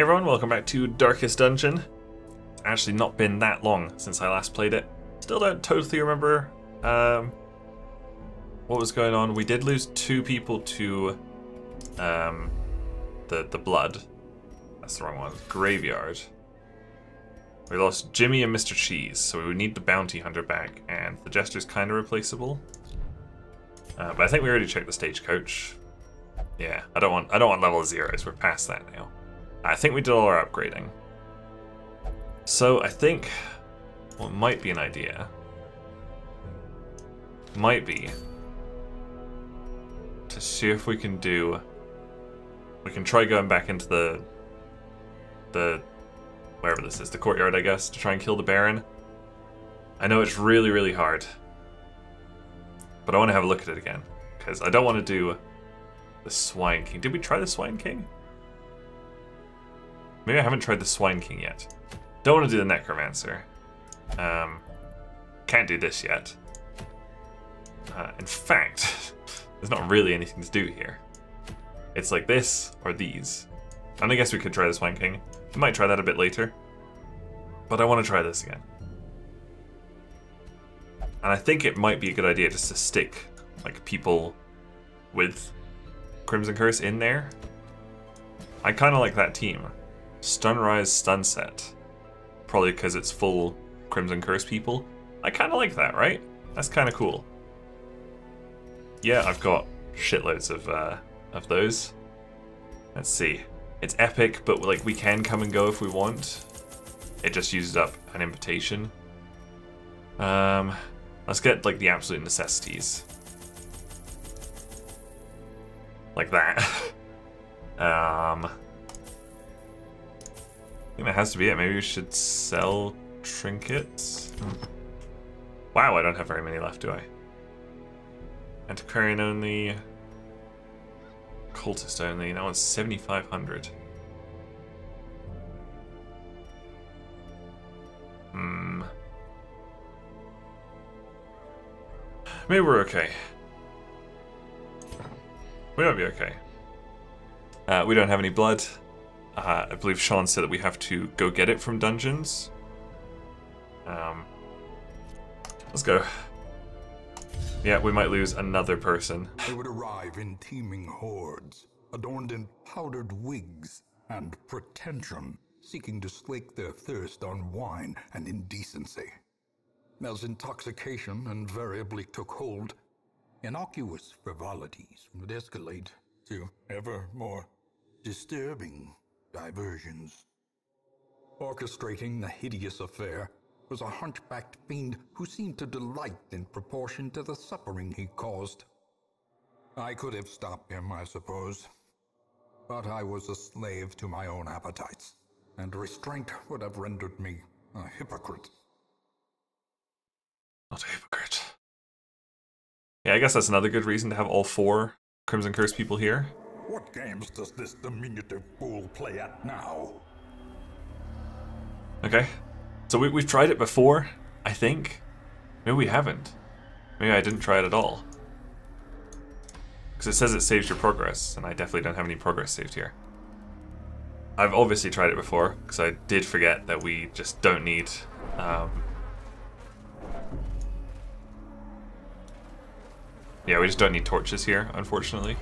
Hey everyone, welcome back to Darkest Dungeon. It's actually not been that long since I last played it. Still don't totally remember what was going on. We did lose 2 people to the blood. That's the wrong one. Graveyard. We lost Jimmy and Mr. Cheese, so we would need the bounty hunter back, and the jester's kind of replaceable. But I think we already checked the stagecoach. Yeah, I don't want level 0s. We're past that now. I think we did all our upgrading. So I think what might be an idea might be to see if we can try going back into the wherever this is, the courtyard, I guess, to try and kill the Baron. I know it's really, really hard, but I want to have a look at it again, because I don't want to do the Swine King. Did we try the Swine King? Maybe I haven't tried the Swine King yet. Don't want to do the Necromancer. Can't do this yet. In fact, there's not really anything to do here. It's like this or these. And I guess we could try the Swine King. We might try that a bit later. But I want to try this again. And I think it might be a good idea just to stick like people with Crimson Curse in there. I kind of like that team. Stunrise Stunset. Probably because it's full Crimson Curse people. I kind of like that, right? That's kind of cool. Yeah, I've got shitloads of those. Let's see. It's epic, but like we can come and go if we want. It just uses up an invitation. Let's get like the absolute necessities. Like that. I think that has to be it. Maybe we should sell trinkets. Wow, I don't have very many left, do I? Antiquarian only. Cultist only. That one's 7,500. Maybe we're okay. We might be okay. We don't have any blood. I believe Sean said that we have to go get it from dungeons. Let's go. Yeah, we might lose another person. They would arrive in teeming hordes, adorned in powdered wigs and pretension, seeking to slake their thirst on wine and indecency. As intoxication invariably took hold, innocuous frivolities would escalate to ever more disturbing diversions. Orchestrating the hideous affair was a hunchbacked fiend who seemed to delight in proportion to the suffering he caused. I could have stopped him, I suppose, but I was a slave to my own appetites, and restraint would have rendered me a hypocrite. Not a hypocrite. Yeah, I guess that's another good reason to have all 4 Crimson Curse people here. What games does this diminutive fool play at now? Okay. So we've tried it before, I think. Maybe we haven't. Maybe I didn't try it at all. Because it says it saves your progress, and I definitely don't have any progress saved here. I've obviously tried it before, because I did forget that we just don't need... Yeah, we just don't need torches here, unfortunately.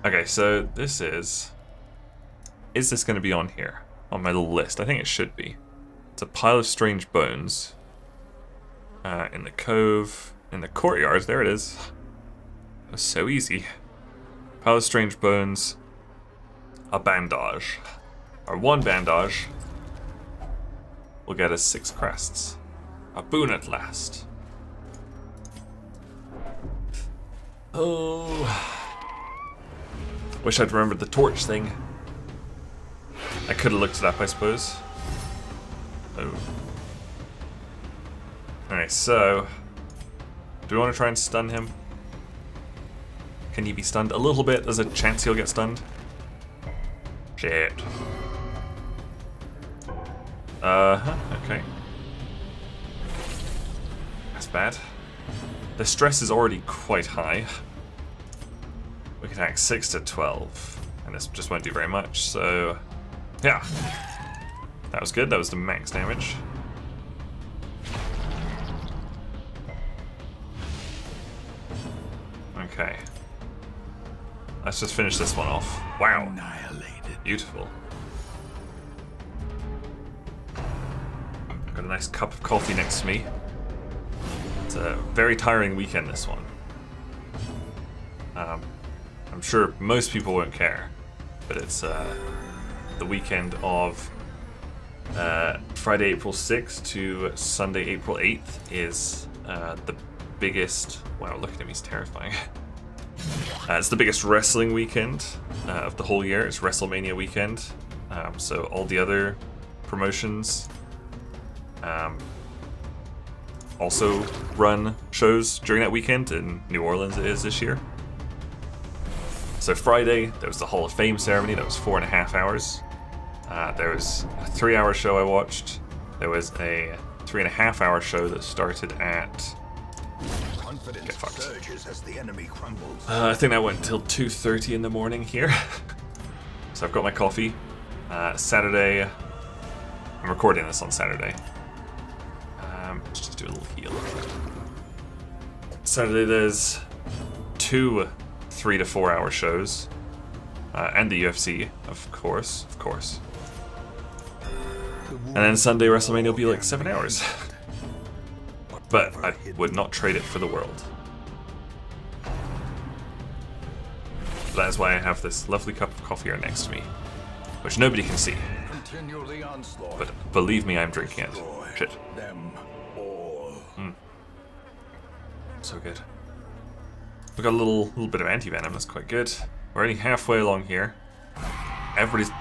Okay, so this is... Is this going to be on here? On my little list? I think it should be. It's a pile of strange bones. In the cove. In the courtyard. There it is. It was so easy. Pile of strange bones. A bandage. Or 1 bandage will get us 6 crests. A boon at last. Oh... Wish I'd remembered the torch thing. I could have looked it up, I suppose. Oh. Alright, so... Do we want to try and stun him? Can he be stunned? A little bit. There's a chance he'll get stunned. Shit. Okay. That's bad. The stress is already quite high. We can attack 6 to 12. And this just won't do very much, so yeah. That was good, that was the max damage. Okay. Let's just finish this one off. Wow. Annihilated. Beautiful. Got a nice cup of coffee next to me. It's a very tiring weekend, this one. I'm sure most people won't care, but it's the weekend of Friday, April 6th to Sunday, April 8th is the biggest... Wow, look at him, he's terrifying. It's the biggest wrestling weekend of the whole year. It's WrestleMania weekend. So all the other promotions also run shows during that weekend. In New Orleans it is this year. So Friday, there was the Hall of Fame ceremony. That was 4.5 hours. There was a 3-hour show I watched. There was a 3.5-hour show that started at... Get fucked. As the enemy crumbles. I think that went until 2:30 in the morning here. So I've got my coffee. Saturday, I'm recording this on Saturday. Let's just do a little heal. Saturday there's 2 3 to 4 hour shows. And the UFC, of course. And then Sunday WrestleMania will be like 7 hours. But I would not trade it for the world. That is why I have this lovely cup of coffee here next to me, which nobody can see. But believe me, I'm drinking it. Shit. So good. We got a little bit of anti-venom, that's quite good. We're only halfway along here. Everybody's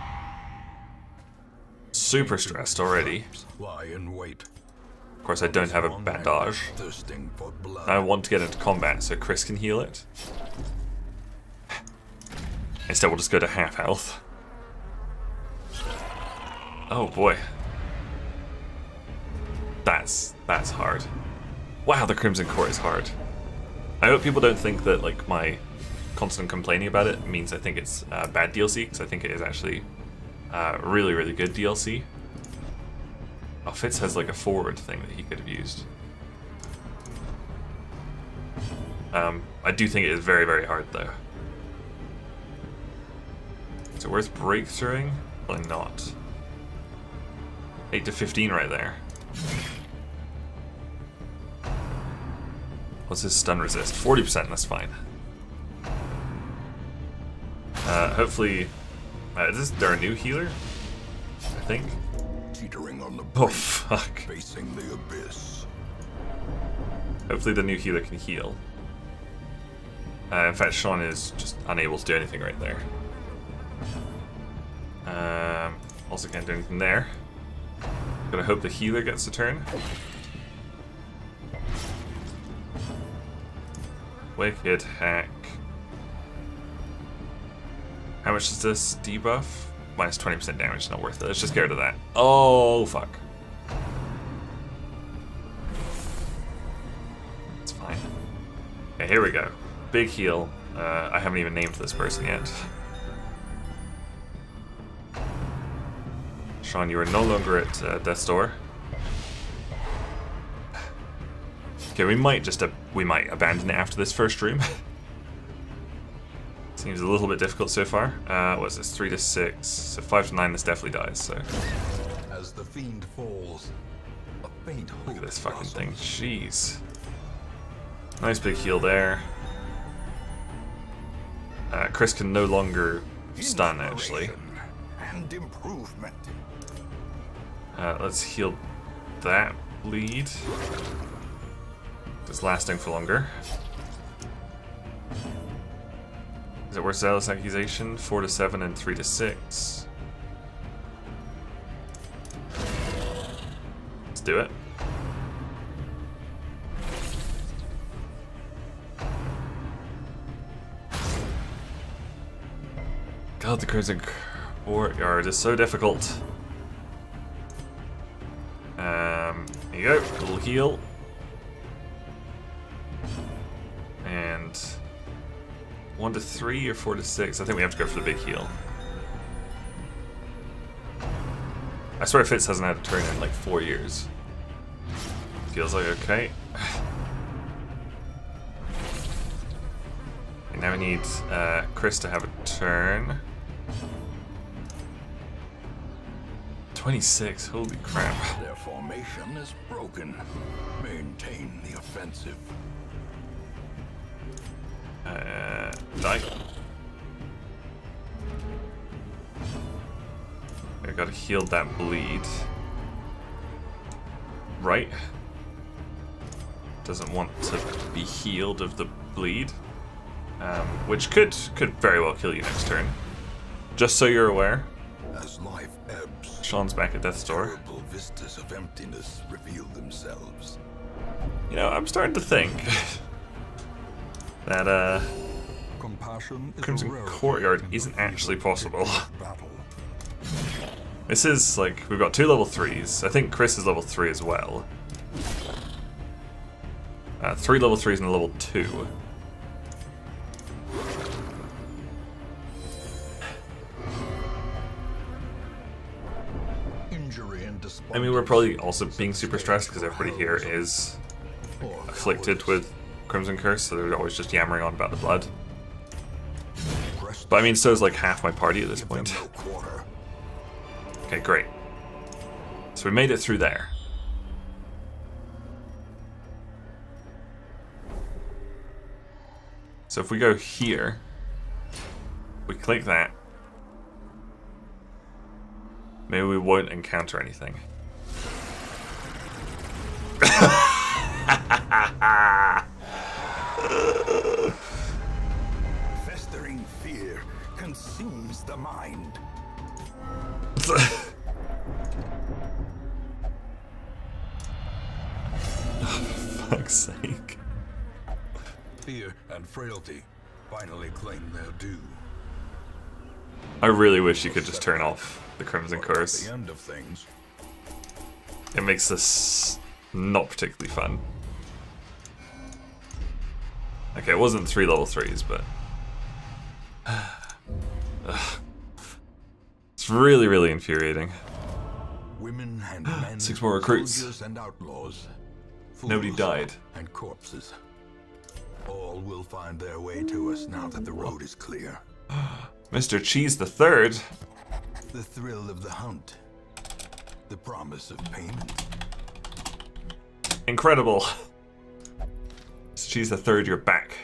super stressed already. Lie in wait. Of course, I don't have a bandage. I want to get into combat so Chris can heal it. Instead, we'll just go to half health. Oh boy. That's hard. Wow, the Crimson Core is hard. I hope people don't think that like my constant complaining about it means I think it's bad DLC, because I think it is actually really, really good DLC. Oh, Fitz has like a forward thing that he could have used. I do think it is very, very hard though. Is it worth breakthroughing? Probably not. 8 to 15 right there. What's his stun resist? 40%, that's fine. Hopefully... is there a new healer? I think. Teetering on the Oh, fuck. facing the abyss. Hopefully the new healer can heal. In fact, Sean is just unable to do anything right there. Also can't do anything there. Gotta hope the healer gets a turn. Wicked hack. How much is this debuff? Minus 20% damage, not worth it. Let's just get rid of that. Oh, fuck. It's fine. Okay, here we go. Big heal. I haven't even named this person yet. Sean, you are no longer at Death's Door. Okay, we might abandon it after this first room. Seems a little bit difficult so far. What's this? 3 to 6. So 5 to 9, this definitely dies. So as the fiend falls, a faint hope. Look at this fucking thing. Jeez. Nice big heal there. Chris can no longer stun actually. And improvement. Let's heal that bleed. It's lasting for longer. Is it worth Zealous Accusation? 4 to 7 and 3 to 6. Let's do it. God, the Crimson Courtyard is so difficult. There you go, a little heal. 1 to 3 or 4 to 6? I think we have to go for the big heal. I swear Fitz hasn't had a turn in like 4 years. Feels like okay. And now we need Chris to have a turn. 26, holy crap. Their formation is broken. Maintain the offensive. Die. I gotta heal that bleed. Right. Doesn't want to be healed of the bleed. Which could very well kill you next turn. Just so you're aware. As life ebbs, Sean's back at death's door. terrible vistas of emptiness reveal themselves. You know, I'm starting to think that Compassion is Crimson a rarity Courtyard in the isn't field actually of possible. battle. This is like, we've got 2 level 3s. I think Chris is level 3 as well. 3 level 3s and a level 2. Injury and I mean, we're probably also being super stressed because everybody here is afflicted with Crimson Curse, so they're always just yammering on about the blood. But I mean, so is like half my party at this point. Okay, great. So we made it through there. So if we go here, we click that, maybe we won't encounter anything. Festering fear consumes the mind. Fuck's sake. Fear and frailty finally claim their due. I really wish you could just turn off the Crimson At Curse. the end of things, It makes this not particularly fun. Okay, it wasn't 3 level 3s, but... It's really, really infuriating. women and men, 6 more recruits. soldiers and outlaws, Nobody fools died. and corpses. All will find their way to us now that the road is clear. Mr. Cheese the Third. The thrill of the hunt. The promise of payment. Incredible. Mr. Cheese the Third, you're back.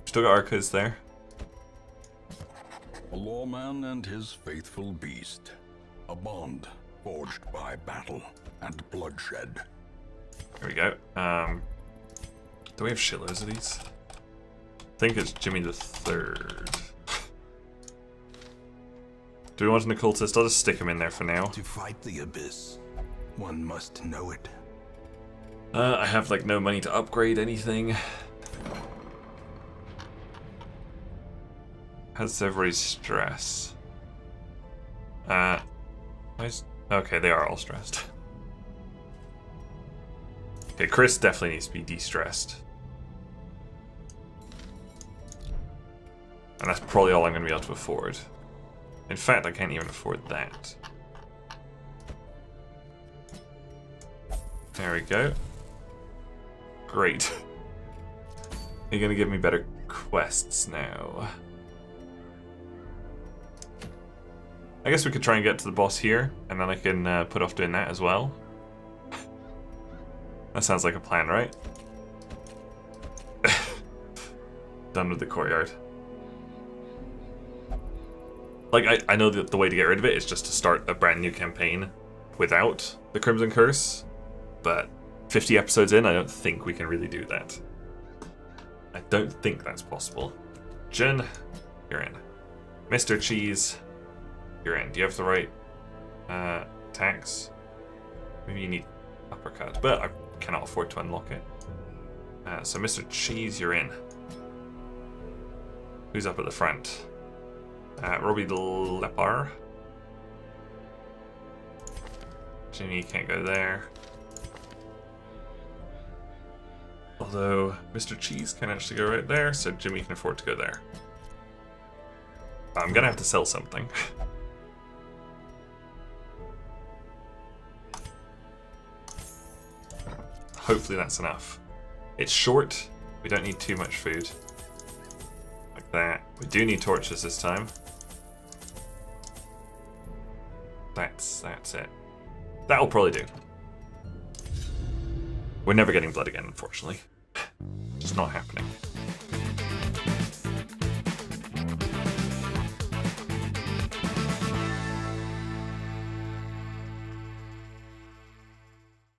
Still got Arcas there. A lawman and his faithful beast. A bond forged by battle and bloodshed. There we go. Do we have shitloads of these? I think it's Jimmy the Third. Do we want an occultist? I'll just stick him in there for now. To fight the abyss, one must know it. I have like no money to upgrade anything. How's everybody's stress? Okay, they are all stressed. Okay, Chris definitely needs to be de-stressed. And that's probably all I'm going to be able to afford. In fact, I can't even afford that. There we go. Great. You're going to give me better quests now. I guess we could try and get to the boss here, and then I can put off doing that as well. That sounds like a plan, right? Done with the courtyard. Like, I know that the way to get rid of it is just to start a brand new campaign without the Crimson Curse, but 50 episodes in, I don't think we can really do that. I don't think that's possible. Jen, you're in. Mr. Cheese, you're in. Do you have the right attacks? Maybe you need uppercut, but I cannot afford to unlock it. So Mr. Cheese, you're in. Who's up at the front? Robby the Leper. Jimmy can't go there. Although Mr. Cheese can actually go right there, so Jimmy can afford to go there. I'm gonna have to sell something. Hopefully that's enough. It's short. We don't need too much food. Like that. We do need torches this time. That's it. That'll probably do. We're never getting blood again, unfortunately. Just not happening.